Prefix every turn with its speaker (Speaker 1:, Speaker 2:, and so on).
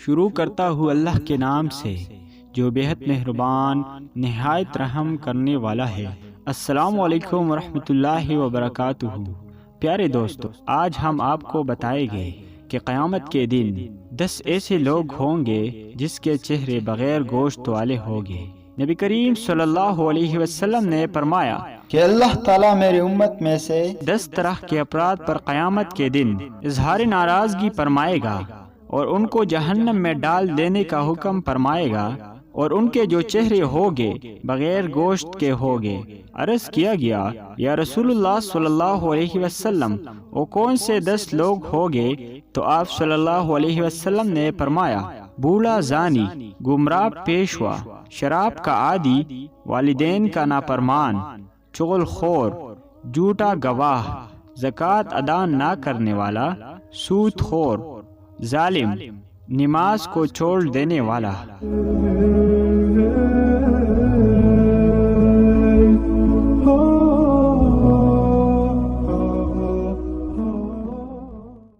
Speaker 1: شروع کرتا ہوں اللہ کے نام سے جو بےحد مہربان نہایت رحم کرنے والا ہے۔ السلام علیکم ورحمۃ اللہ وبرکاتہ۔ پیارے دوستو، آج ہم آپ کو بتائیں گے کہ قیامت کے دن 10 ایسے لوگ ہوں گے جس کے چہرے بغیر گوشت والے ہوں گے۔ نبی کریم صلی اللہ علیہ وسلم نے فرمایا
Speaker 2: کہ اللہ تعالیٰ میری امت میں سے
Speaker 1: 10 طرح کے افراد پر قیامت کے دن اظہار ناراضگی فرمائے گا اور ان کو جہنم میں ڈال دینے کا حکم فرمائے گا، اور ان کے جو چہرے ہوگے بغیر گوشت کے ہوگے۔ عرض کیا گیا، یا رسول اللہ صلی اللہ علیہ وسلم، وہ کون سے 10 لوگ ہوگے؟ تو آپ صلی اللہ علیہ وسلم نے فرمایا، بوڑھا زانی، گمراہ پیشوا، شراب کا عادی، والدین کا نافرمان، چغل خور، جھوٹا گواہ، زکوٰۃ ادا نہ کرنے والا، سود خور، ظالم، نماز کو چھوڑ دینے والا۔